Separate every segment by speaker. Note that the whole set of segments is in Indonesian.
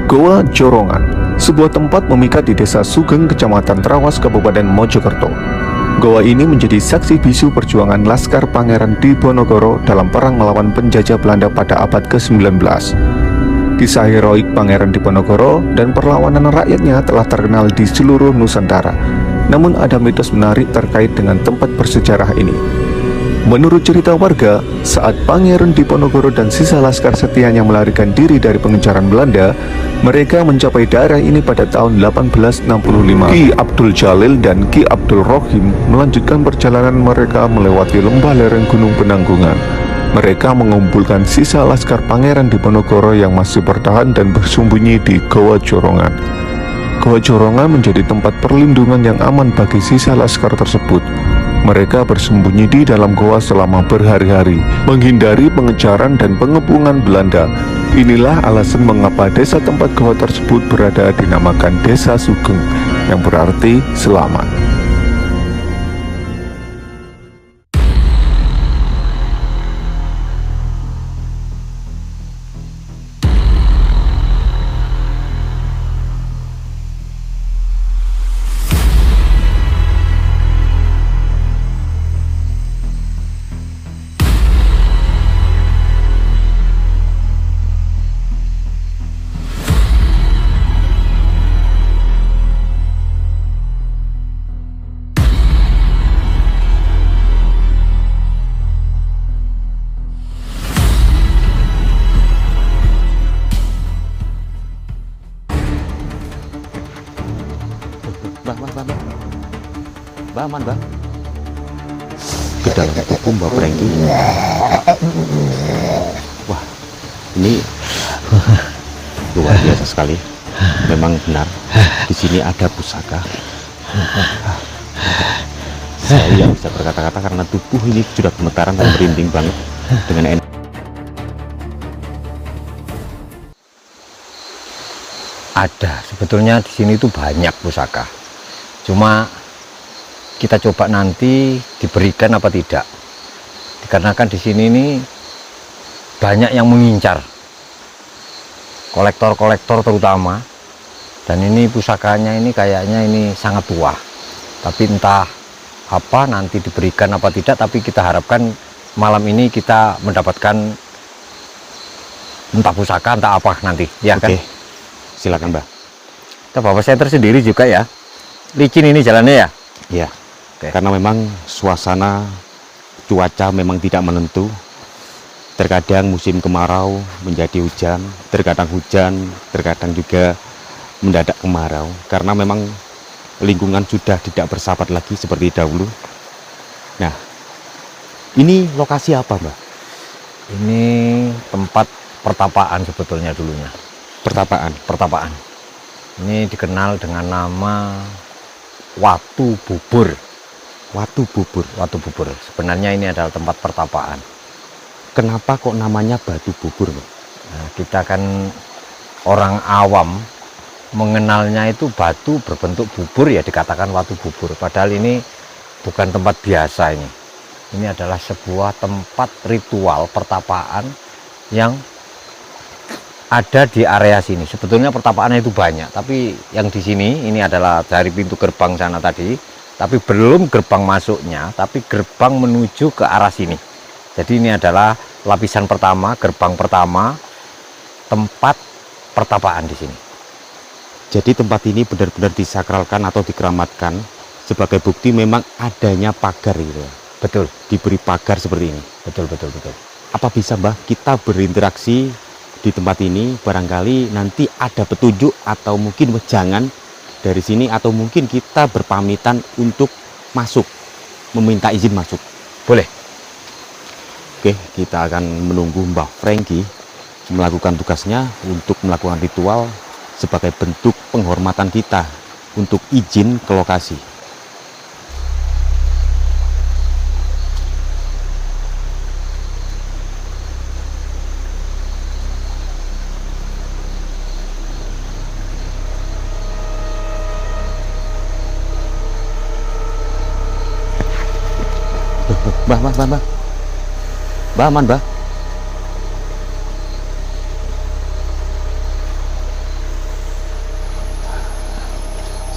Speaker 1: Goa Jorongan, sebuah tempat memikat di Desa Sugeng, Kecamatan Trawas, Kabupaten Mojokerto. Goa ini menjadi saksi bisu perjuangan Laskar Pangeran Diponegoro dalam perang melawan penjajah Belanda pada abad ke-19. Kisah heroik Pangeran Diponegoro dan perlawanan rakyatnya telah terkenal di seluruh Nusantara. Namun ada mitos menarik terkait dengan tempat bersejarah ini. Menurut cerita warga, saat Pangeran Diponegoro dan sisa laskar setianya melarikan diri dari pengejaran Belanda, mereka mencapai daerah ini pada tahun 1865. Ki Abdul Jalil dan Ki Abdul Rohim melanjutkan perjalanan mereka melewati lembah lereng Gunung Penanggungan. Mereka mengumpulkan sisa laskar Pangeran Diponegoro yang masih bertahan dan bersembunyi di Goa Jorongan. Goa Jorongan menjadi tempat perlindungan yang aman bagi sisa laskar tersebut. Mereka bersembunyi di dalam goa selama berhari-hari, menghindari pengejaran dan pengepungan Belanda. Inilah alasan mengapa desa tempat goa tersebut berada dinamakan Desa Sugeng, yang berarti selamat.
Speaker 2: Mbak, aman, Mbak? Ke dalam buku Mbak Franky. Wah, ini luar biasa sekali. Memang benar, di sini ada pusaka. Saya yang bisa berkata-kata karena tubuh ini sudah gemetaran dan merinding banget dengan
Speaker 3: Ada, sebetulnya di sini itu banyak pusaka. Cuma kita coba nanti diberikan apa tidak. Dikarenakan di sini ini banyak yang mengincar, kolektor-kolektor terutama. Dan ini pusakanya ini kayaknya ini sangat tua. Tapi entah apa nanti diberikan apa tidak. Tapi kita harapkan malam ini kita mendapatkan entah pusaka entah apa nanti. Ya kan?
Speaker 2: Silakan, Mbak.
Speaker 3: Kita bawa senter sendiri juga ya. Licin ini jalannya ya.
Speaker 2: Ya. Karena memang suasana cuaca memang tidak menentu. Terkadang musim kemarau menjadi hujan, terkadang juga mendadak kemarau. Karena memang lingkungan sudah tidak bersahabat lagi seperti dahulu. Nah, ini lokasi apa, Mbak?
Speaker 3: Ini tempat pertapaan sebetulnya dulunya. Pertapaan. Ini dikenal dengan nama Watu Bubur.
Speaker 2: Watu Bubur.
Speaker 3: Sebenarnya ini adalah tempat pertapaan.
Speaker 2: Kenapa kok namanya Batu Bubur, Mbak?
Speaker 3: Nah, kita kan orang awam mengenalnya itu batu berbentuk bubur ya dikatakan Watu Bubur. Padahal ini bukan tempat biasa ini. Ini adalah sebuah tempat ritual pertapaan yang ada di area sini. Sebetulnya pertapaannya itu banyak, tapi yang di sini ini adalah dari pintu gerbang sana tadi. Tapi belum gerbang masuknya, tapi gerbang menuju ke arah sini. Jadi ini adalah lapisan pertama, gerbang pertama, tempat pertapaan di sini.
Speaker 2: Jadi tempat ini benar-benar disakralkan atau dikeramatkan sebagai bukti memang adanya pagar gitu.
Speaker 3: Betul.
Speaker 2: Diberi pagar seperti ini.
Speaker 3: Betul.
Speaker 2: Apa bisa, Mbah, kita berinteraksi di tempat ini? Barangkali nanti ada petunjuk atau mungkin wejangan dari sini, atau mungkin kita berpamitan untuk masuk, meminta izin masuk.
Speaker 3: Boleh.
Speaker 2: Oke, kita akan menunggu Mbah Franky melakukan tugasnya untuk melakukan ritual sebagai bentuk penghormatan kita untuk izin ke lokasi. Mbah, aman, Mbah?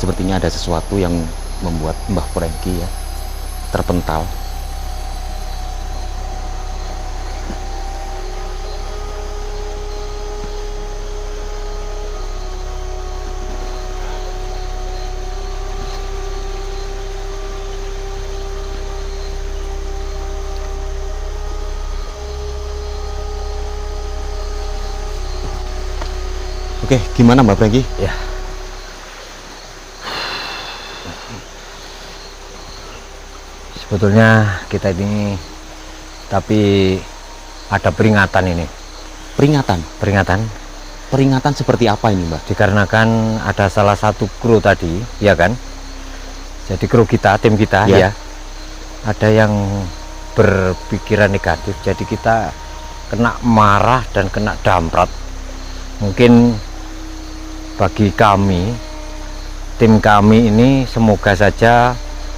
Speaker 2: sepertinya ada sesuatu yang membuat Mbah Prengki ya terpental. Oke, gimana Mbak Prengki?
Speaker 3: Ya. Sebetulnya kita ini tapi ada peringatan ini.
Speaker 2: Peringatan?
Speaker 3: Peringatan
Speaker 2: seperti apa ini Mbak?
Speaker 3: dikarenakan ada salah satu kru tadi, ya kan? Jadi kru kita, tim kita
Speaker 2: Ya.
Speaker 3: ya, ada yang berpikiran negatif. Jadi kita kena marah dan kena damprat. Mungkin bagi kami, tim kami ini, semoga saja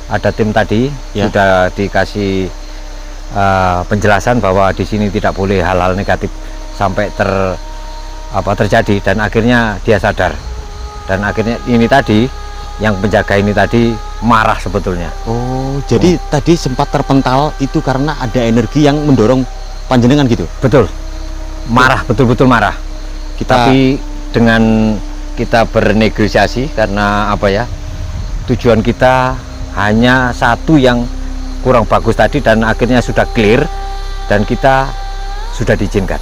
Speaker 3: ada tim tadi
Speaker 2: Ya.
Speaker 3: sudah dikasih penjelasan bahwa di sini tidak boleh hal-hal negatif sampai terjadi, dan akhirnya dia sadar, dan akhirnya ini tadi yang penjaga ini tadi marah sebetulnya.
Speaker 2: Oh, jadi tadi sempat terpental itu karena ada energi yang mendorong panjenengan gitu.
Speaker 3: Betul, marah, betul-betul marah. Tapi dengan kita bernegosiasi, karena apa ya, tujuan kita hanya satu yang kurang bagus tadi, dan akhirnya sudah clear dan kita sudah diizinkan.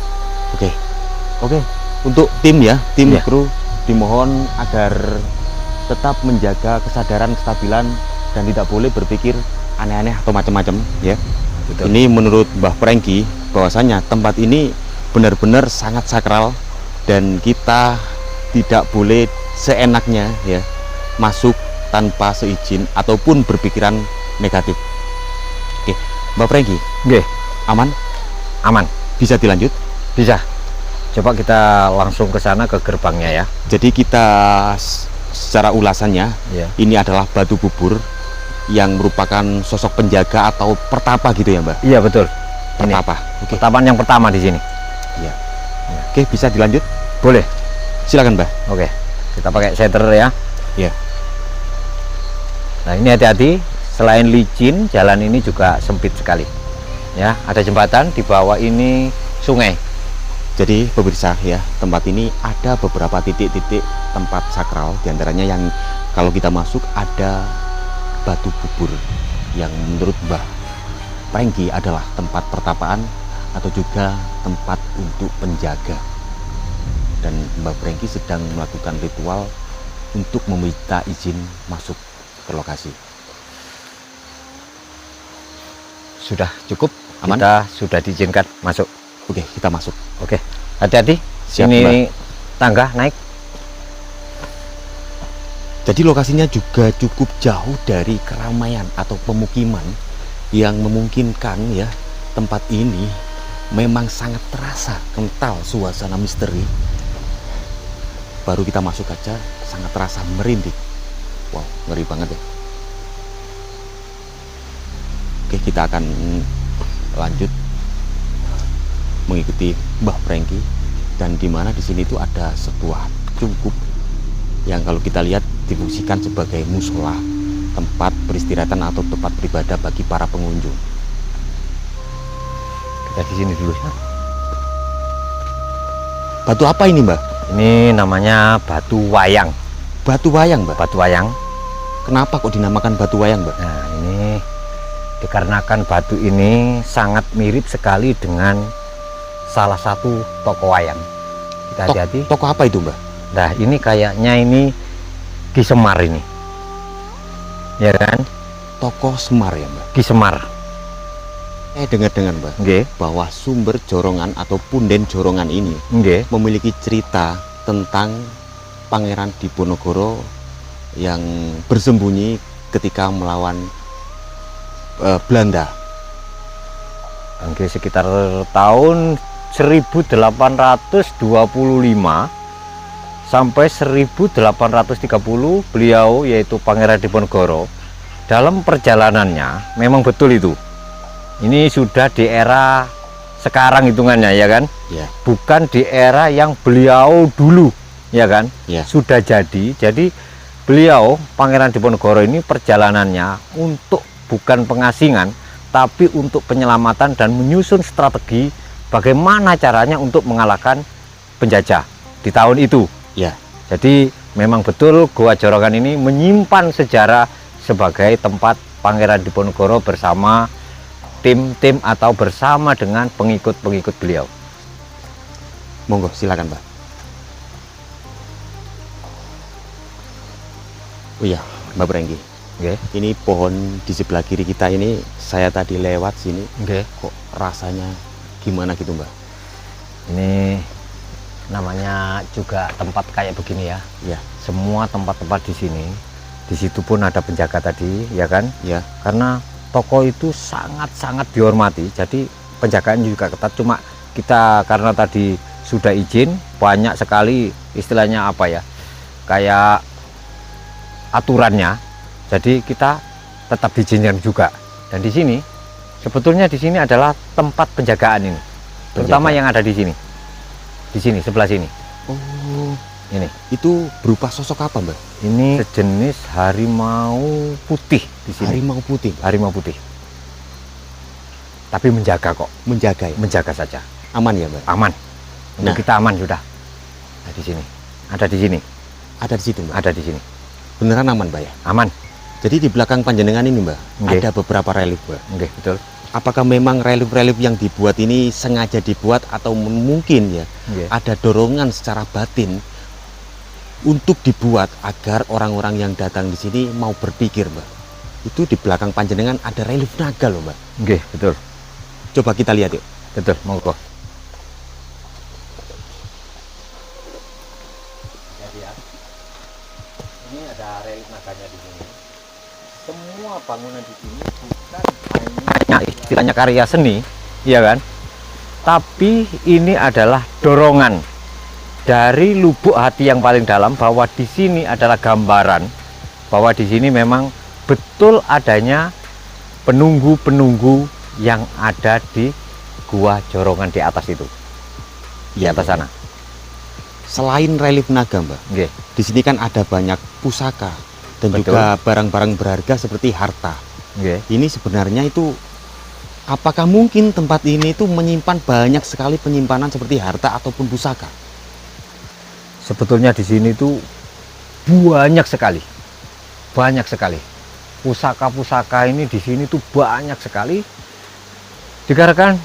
Speaker 2: Oke. Untuk tim ya, tim
Speaker 3: Ya.
Speaker 2: kru dimohon agar tetap menjaga kesadaran, kestabilan, dan tidak boleh berpikir aneh-aneh atau macam-macam ya.
Speaker 3: Betul.
Speaker 2: Ini menurut Mbah Prengki bahwasanya tempat ini benar-benar sangat sakral dan kita tidak boleh seenaknya ya masuk tanpa seizin ataupun berpikiran negatif. Oke, Mbak Prengki,
Speaker 3: Oke,
Speaker 2: aman?
Speaker 3: aman,
Speaker 2: Bisa dilanjut?
Speaker 3: bisa. Coba kita langsung ke sana, ke gerbangnya ya.
Speaker 2: Jadi kita secara ulasannya,
Speaker 3: Ya.
Speaker 2: ini adalah batu bubur yang merupakan sosok penjaga atau pertapa gitu ya Mbak?
Speaker 3: Iya betul. Ini
Speaker 2: Pertapa. Oke.
Speaker 3: pertapaan yang pertama di sini.
Speaker 2: Iya. Oke, bisa dilanjut?
Speaker 3: Boleh.
Speaker 2: Silakan Mbak.
Speaker 3: Oke, kita pakai shader ya.
Speaker 2: Iya.
Speaker 3: Nah ini hati-hati, selain licin, jalan ini juga sempit sekali. Ya, ada jembatan, di bawah ini sungai.
Speaker 2: Jadi pemirsa ya, tempat ini ada beberapa titik-titik tempat sakral, diantaranya yang kalau kita masuk ada batu bubur yang menurut Mbah Prengki adalah tempat pertapaan atau juga tempat untuk penjaga. Dan Mbah Prengki sedang melakukan ritual untuk meminta izin masuk ke lokasi.
Speaker 3: Sudah cukup,
Speaker 2: Aman?
Speaker 3: kita sudah diizinkan masuk.
Speaker 2: Oke, kita masuk.
Speaker 3: Oke, hati-hati.
Speaker 2: Siap,
Speaker 3: Ini tangga naik.
Speaker 2: Jadi lokasinya juga cukup jauh dari keramaian atau pemukiman yang memungkinkan ya tempat ini memang sangat terasa kental suasana misteri. Baru kita masuk aja sangat terasa merinding. Wow, ngeri banget ya. Oke, kita akan lanjut mengikuti Mbah Prengki, dan di mana di sini tuh ada sebuah cungkup yang kalau kita lihat difungsikan sebagai musola, tempat peristirahatan atau tempat beribadah bagi para pengunjung.
Speaker 3: Kita di sini dulu ya.
Speaker 2: Batu apa ini Mbak?
Speaker 3: Ini namanya batu wayang.
Speaker 2: Batu wayang Mbak?
Speaker 3: Batu wayang.
Speaker 2: Kenapa kok dinamakan batu wayang Mbak?
Speaker 3: Nah ini dikarenakan batu ini sangat mirip sekali dengan salah satu toko wayang. Kita hati-hati.
Speaker 2: Toko apa itu Mbak?
Speaker 3: Nah ini kayaknya ini Ki Semar ini, ya kan?
Speaker 2: Toko Semar ya Mbak?
Speaker 3: Ki Semar.
Speaker 2: Dengar-dengar Mbak,
Speaker 3: Nggih,
Speaker 2: bahwa sumber jorongan atau punden jorongan ini
Speaker 3: nggih.
Speaker 2: memiliki cerita tentang Pangeran Diponegoro yang bersembunyi ketika melawan Belanda.
Speaker 3: Nggih, sekitar tahun 1825 sampai 1830 beliau, yaitu Pangeran Diponegoro, dalam perjalanannya memang betul itu. Ini sudah di era sekarang hitungannya ya kan,
Speaker 2: Ya,
Speaker 3: bukan di era yang beliau dulu ya kan.
Speaker 2: ya.
Speaker 3: Sudah jadi beliau Pangeran Diponegoro ini perjalanannya untuk bukan pengasingan, tapi untuk penyelamatan dan menyusun strategi bagaimana caranya untuk mengalahkan penjajah di tahun itu.
Speaker 2: Ya.
Speaker 3: Jadi memang betul Goa Jorongan ini menyimpan sejarah sebagai tempat Pangeran Diponegoro bersama tim-tim atau bersama dengan pengikut-pengikut beliau.
Speaker 2: Monggo silakan, Mbak. Oh iya, Mbak Brenggi.
Speaker 3: Oke.
Speaker 2: Ini pohon di sebelah kiri kita ini, saya tadi lewat sini,
Speaker 3: Oke.
Speaker 2: kok rasanya gimana gitu, Mbak?
Speaker 3: Ini namanya juga tempat kayak begini ya.
Speaker 2: Ya.
Speaker 3: Semua tempat-tempat di sini, di situ pun ada penjaga tadi, ya kan?
Speaker 2: Ya.
Speaker 3: Karena toko itu sangat-sangat dihormati, jadi penjagaan juga ketat. Cuma kita karena tadi sudah izin, banyak sekali istilahnya apa ya, kayak aturannya, jadi kita tetap diizinkan juga. Dan di sini sebetulnya di sini adalah tempat penjagaan ini, terutama yang ada di sini sebelah sini.
Speaker 2: Oh,
Speaker 3: Ini
Speaker 2: itu berupa sosok apa, Mbak?
Speaker 3: ini sejenis harimau putih di sini.
Speaker 2: Harimau putih,
Speaker 3: Harimau putih, tapi menjaga kok,
Speaker 2: menjaga ya?
Speaker 3: menjaga saja,
Speaker 2: Aman ya, Mbak?
Speaker 3: aman. Untuk
Speaker 2: Nah.
Speaker 3: kita aman sudah. Nah, di sini, ada di sini,
Speaker 2: Ada di situ, Mbak?
Speaker 3: ada di sini,
Speaker 2: Beneran aman, Mbak ya?
Speaker 3: aman.
Speaker 2: Jadi di belakang panjenengan ini, Mbak,
Speaker 3: Oke.
Speaker 2: ada beberapa relief, Mbak.
Speaker 3: Oke, betul.
Speaker 2: Apakah memang relief-relief yang dibuat ini sengaja dibuat atau mungkin ya
Speaker 3: Oke.
Speaker 2: ada dorongan secara batin untuk dibuat agar orang-orang yang datang di sini mau berpikir, Mbak? Itu di belakang panjenengan ada relief naga loh, Mbak.
Speaker 3: Oke, betul,
Speaker 2: Coba kita lihat yuk.
Speaker 3: betul. Monggo. Ini ada relief naganya di sini. Semua bangunan di sini bukan hanya istilahnya karya seni, iya kan? Tapi ini adalah dorongan dari lubuk hati yang paling dalam bahwa di sini adalah gambaran bahwa di sini memang betul adanya penunggu-penunggu yang ada di Gua Jorongan di atas itu, di atas sana.
Speaker 2: Selain relief naga, Mbak,
Speaker 3: Oke,
Speaker 2: di sini kan ada banyak pusaka dan
Speaker 3: Betul.
Speaker 2: juga barang-barang berharga seperti harta.
Speaker 3: oke.
Speaker 2: Ini sebenarnya itu apakah mungkin tempat ini itu menyimpan banyak sekali penyimpanan seperti harta ataupun pusaka?
Speaker 3: Sebetulnya di sini tuh banyak sekali, pusaka-pusaka ini di sini tuh banyak sekali, dikarenakan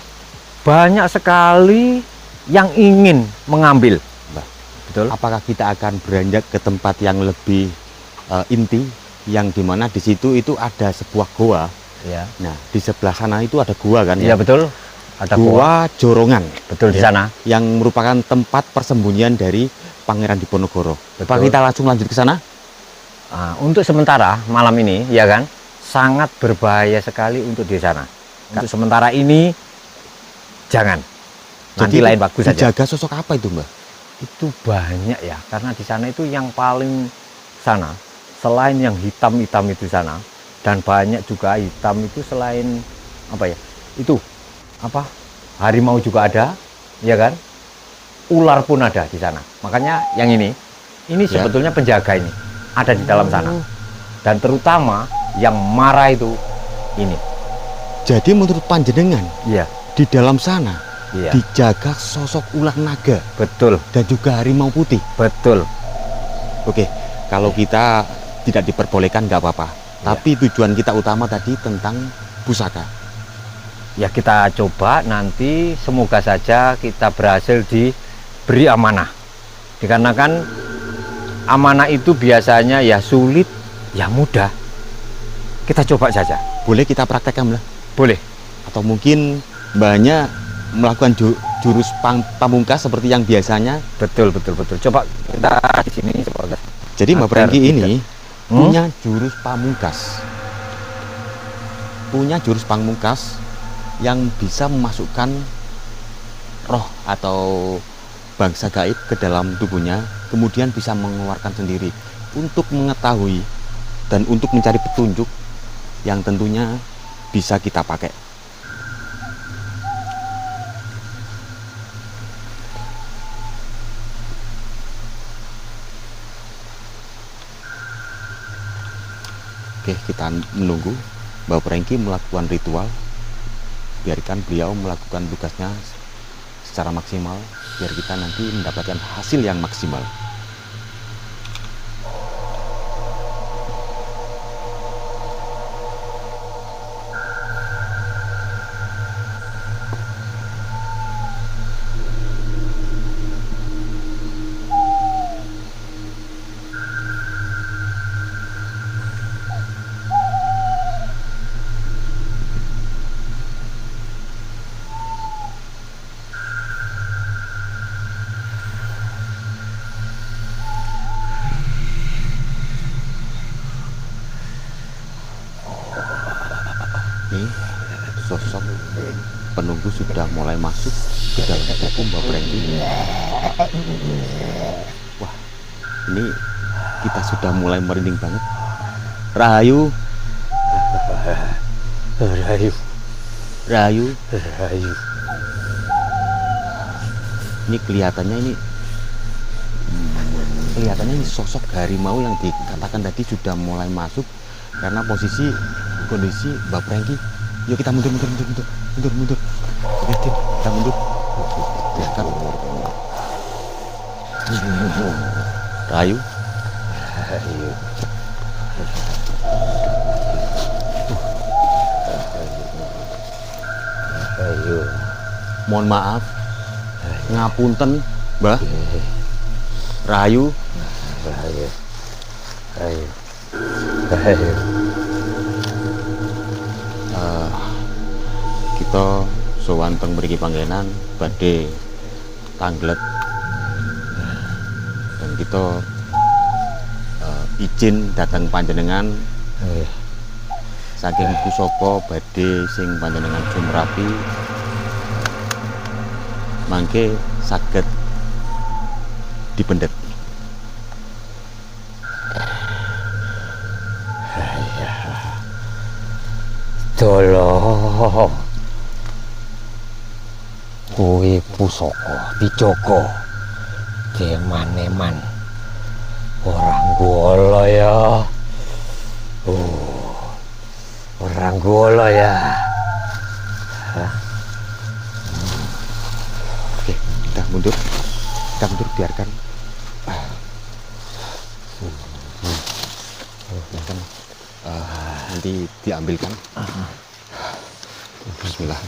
Speaker 3: banyak sekali yang ingin mengambil.
Speaker 2: Mbak,
Speaker 3: Betul.
Speaker 2: apakah kita akan beranjak ke tempat yang lebih inti, yang dimana di situ itu ada sebuah goa?
Speaker 3: Ya,
Speaker 2: Nah, di sebelah sana itu ada gua kan?
Speaker 3: iya
Speaker 2: Ya?
Speaker 3: betul. Ada gua,
Speaker 2: Gua Jorongan,
Speaker 3: betul di
Speaker 2: ya,
Speaker 3: sana.
Speaker 2: yang merupakan tempat persembunyian dari Pangeran Diponegoro.
Speaker 3: Betul.
Speaker 2: Apa kita langsung lanjut ke sana?
Speaker 3: Nah, untuk sementara malam ini, ya kan, sangat berbahaya sekali untuk di sana. Untuk sementara ini, jangan. Nanti lain waktu saja.
Speaker 2: dijaga sosok apa itu, Mbak?
Speaker 3: Itu banyak ya, karena di sana itu yang paling sana, selain yang hitam-hitam itu sana, dan banyak juga hitam itu selain apa ya? Itu apa? Harimau juga ada, ya kan? Ular pun ada di sana. Makanya yang ini
Speaker 2: Ya.
Speaker 3: sebetulnya penjaga ini ada di dalam sana.
Speaker 2: Oh.
Speaker 3: Dan terutama yang marah itu ini.
Speaker 2: Jadi menurut panjenengan
Speaker 3: Iya,
Speaker 2: di dalam sana
Speaker 3: iya.
Speaker 2: dijaga sosok ular naga
Speaker 3: Betul,
Speaker 2: dan juga harimau putih.
Speaker 3: betul.
Speaker 2: Oke, kalau kita tidak diperbolehkan nggak apa-apa.
Speaker 3: Iya.
Speaker 2: Tapi tujuan kita utama tadi tentang pusaka.
Speaker 3: Ya kita coba nanti semoga saja kita berhasil diberi amanah. Dikarenakan amanah itu biasanya ya sulit, ya mudah. Kita coba saja.
Speaker 2: Boleh kita praktekkan, Mbak?
Speaker 3: Boleh.
Speaker 2: Atau mungkin Mbaknya melakukan jurus pamungkas seperti yang biasanya.
Speaker 3: Betul, betul, betul. Coba kita di sini coba.
Speaker 2: Jadi Mbak
Speaker 3: Agar
Speaker 2: Brenggi
Speaker 3: tidak-
Speaker 2: ini punya jurus pamungkas. Punya jurus pamungkas yang bisa memasukkan roh atau bangsa gaib ke dalam tubuhnya, kemudian bisa mengeluarkan sendiri untuk mengetahui dan untuk mencari petunjuk yang tentunya bisa kita pakai. Oke, kita menunggu Mbak Prengki melakukan ritual. Biarkan beliau melakukan tugasnya secara maksimal, biar kita nanti mendapatkan hasil yang maksimal. Ini sosok penunggu sudah mulai masuk ke dalam tubuh Mbak Prengki. Wah, ini kita sudah mulai merinding banget. Rahayu,
Speaker 3: Rahayu,
Speaker 2: Rahayu.
Speaker 3: Rahayu.
Speaker 2: Ini kelihatannya ini sosok harimau yang dikatakan tadi sudah mulai masuk karena kondisi Mbak Prengki. Yuk kita mundur. Lihatin, kita mundur. Biarkan. Rahayu.
Speaker 3: Rahayu. Rahayu.
Speaker 2: Mohon maaf. Ngapunten, Mbah. Rahayu.
Speaker 3: Rahayu. Rahayu. Rahayu.
Speaker 2: Kita sowan teng mriki panggenan badhe tanglet dan kita izin datang panjenengan saking pusaka badhe sing panjenengan sumrapi mangke saged dipendet.
Speaker 3: Tolong kuwi pusaka dijaga keman-eman orang gula ya. Orang gula ya.
Speaker 2: Oke, kita mundur biarkan. Biarkan nanti diambilkan. Bismillah.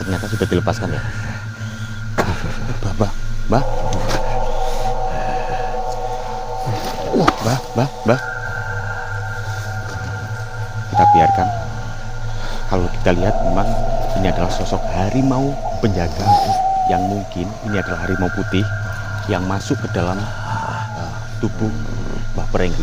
Speaker 2: Ternyata sudah dilepaskan ya. Mbah. Mbah. Kita biarkan. Kalau kita lihat memang ini adalah sosok harimau penjaga yang mungkin ini adalah harimau putih yang masuk ke dalam tubuh Mbah Prengki.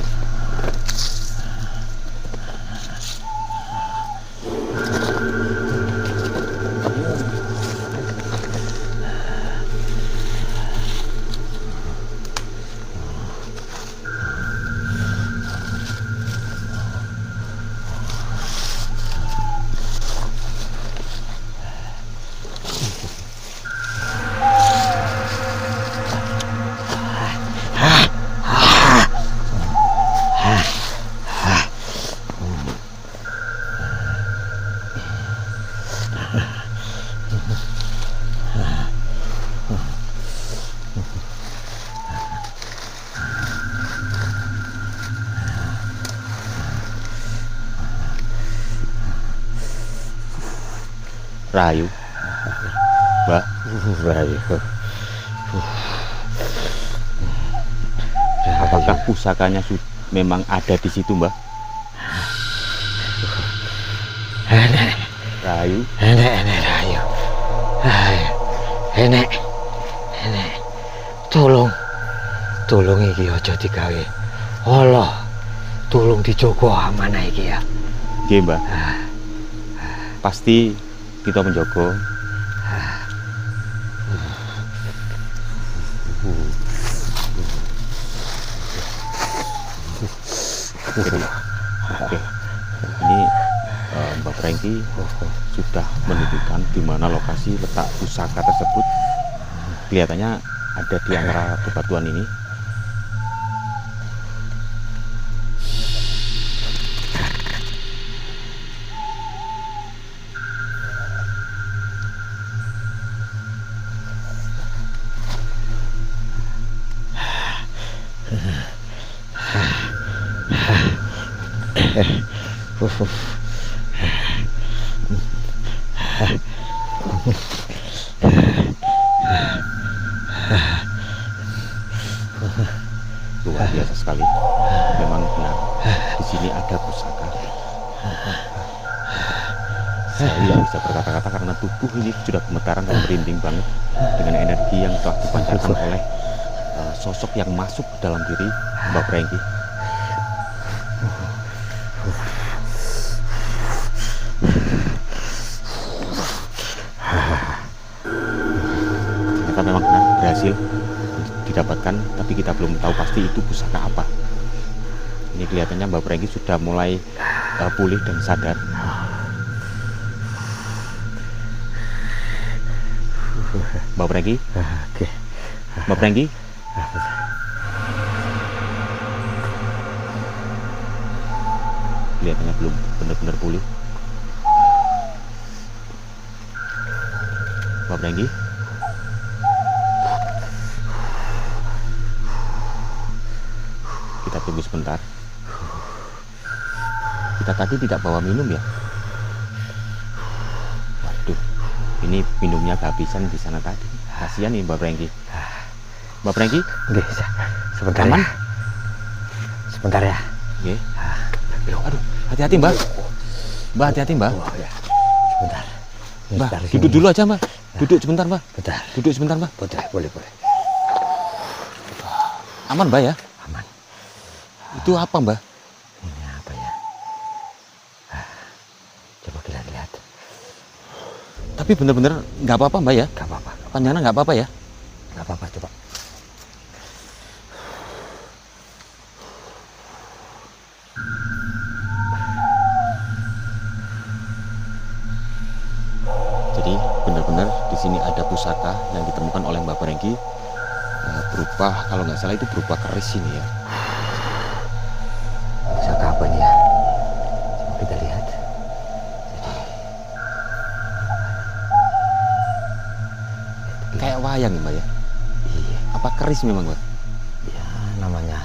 Speaker 2: Rahayu, Mbah.
Speaker 3: Rahayu.
Speaker 2: Apakah pusakanya memang ada di situ, Mbah?
Speaker 3: Enek.
Speaker 2: Rahayu.
Speaker 3: Enek Rahayu. Enek. Tolong iki aja digawe. Allah, tolong dijaga amanah iki ya.
Speaker 2: Nggih, Mbah. Pasti kita menjaga. Jadi, Oke, ini Mbak Franky sudah menunjukkan di mana lokasi letak pusaka tersebut. Kelihatannya ada di antara bebatuan ini. Luar biasa sekali. Memang benar di sini ada pusaka. Saya tidak bisa berkata-kata karena tubuh ini sudah gemetaran dan merinding banget dengan energi yang telah dipancarkan oleh sosok yang masuk ke dalam diri Mbak Franky. Ternyata memang benar berhasil didapatkan, tapi kita belum tahu pasti itu pusaka apa. Ini kelihatannya Mbak Franky sudah mulai pulih dan sadar. Mbak Franky, Mbak Franky, kelihatannya belum benar-benar pulih. Mbak Franky, kita tunggu sebentar. Kita tadi tidak bawa minum ya? Waduh, ini minumnya kehabisan di sana tadi. Kasihan nih Mbak Franky. Mbak Franky,
Speaker 3: Sebentar
Speaker 2: aman?
Speaker 3: ya. Sebentar ya.
Speaker 2: Oke. Aduh, hati-hati Mbak. Mbak, hati-hati Mbak.
Speaker 3: Ya. Sebentar.
Speaker 2: Mbak, duduk dulu aja Mbak. Duduk sebentar Mbak.
Speaker 3: Bentar.
Speaker 2: Duduk sebentar Mbak.
Speaker 3: Boleh.
Speaker 2: Aman Mbak ya?
Speaker 3: Aman.
Speaker 2: Itu apa Mbak?
Speaker 3: Ini apa ya? Coba kita lihat.
Speaker 2: Tapi bener-bener nggak apa-apa Mbak ya?
Speaker 3: Gak apa-apa.
Speaker 2: Panjangnya nggak apa-apa ya?
Speaker 3: Gak apa-apa, coba.
Speaker 2: Jadi benar-benar di sini ada pusaka yang ditemukan oleh Mbak Franky, berupa, kalau nggak salah itu berupa keris ini ya.
Speaker 3: Pusaka apa ini ya? Coba kita lihat.
Speaker 2: Kayak wayang ya Mbak ya?
Speaker 3: Iya.
Speaker 2: Apa keris memang Mbak?
Speaker 3: Ya, namanya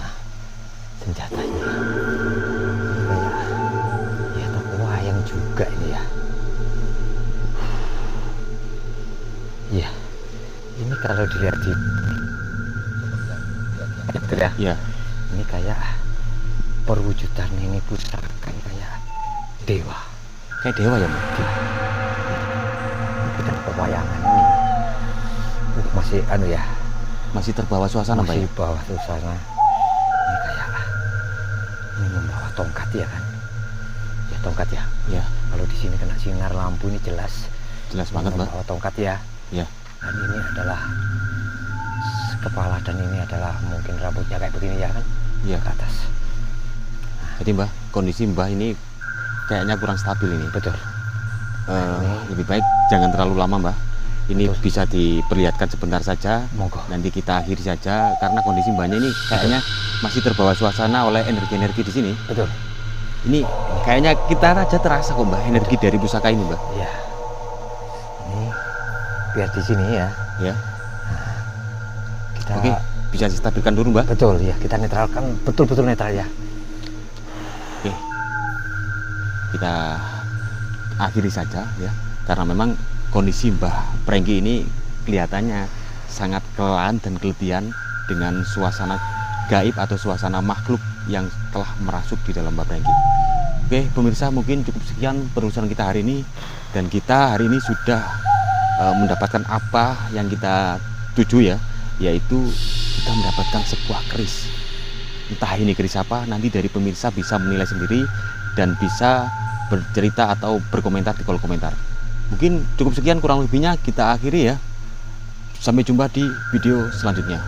Speaker 3: senjatanya. Ini kayak ya toko wayang juga ini ya. Iya. Ini kalau dilihat di betul ya.
Speaker 2: Iya.
Speaker 3: Ini kayak perwujudan ini pusaka ini kayak dewa.
Speaker 2: Kayak dewa ya Mbak?
Speaker 3: Dan pewayangan ini masih anu ya,
Speaker 2: Masih terbawa suasana Mbak
Speaker 3: masih
Speaker 2: ya?
Speaker 3: bawah suasana. Ini kayak ini membawa tongkat ya kan? Ya tongkat ya.
Speaker 2: Iya.
Speaker 3: Kalau di sini kena sinar lampu ini jelas.
Speaker 2: Jelas banget Mbak.
Speaker 3: Membawa tongkat ya.
Speaker 2: Iya.
Speaker 3: Dan ini adalah kepala dan ini adalah mungkin rambutnya kayak begini ya kan?
Speaker 2: Iya.
Speaker 3: Ke atas.
Speaker 2: Jadi Mbak, kondisi Mbak ini kayaknya kurang stabil ini.
Speaker 3: Betul.
Speaker 2: Lebih baik jangan terlalu lama Mbak. Ini
Speaker 3: Betul.
Speaker 2: bisa diperlihatkan sebentar saja.
Speaker 3: Monggo.
Speaker 2: Nanti kita akhiri saja karena kondisi Mbaknya ini kayaknya masih terbawa suasana oleh energi-energi di sini.
Speaker 3: Betul.
Speaker 2: Ini kayaknya kita aja terasa kok Mbak energi dari pusaka ini Mbak.
Speaker 3: Ya. Ini biar di sini ya.
Speaker 2: Ya.
Speaker 3: Kita
Speaker 2: Oke, bisa distabilkan dulu Mbak.
Speaker 3: betul ya, kita netralkan betul-betul netral ya.
Speaker 2: Oke. Kita akhiri saja ya. Karena memang kondisi Mbah Franky ini kelihatannya sangat kelelahan dan keletihan dengan suasana gaib atau suasana makhluk yang telah merasuk di dalam Mbah Franky. Oke, pemirsa, mungkin cukup sekian penelusuran kita hari ini, dan kita hari ini sudah mendapatkan apa yang kita tuju ya, yaitu kita mendapatkan sebuah keris. Entah ini keris apa, nanti dari pemirsa bisa menilai sendiri dan bisa bercerita atau berkomentar di kolom komentar. Mungkin cukup sekian, kurang lebihnya kita akhiri ya. Sampai jumpa di video selanjutnya.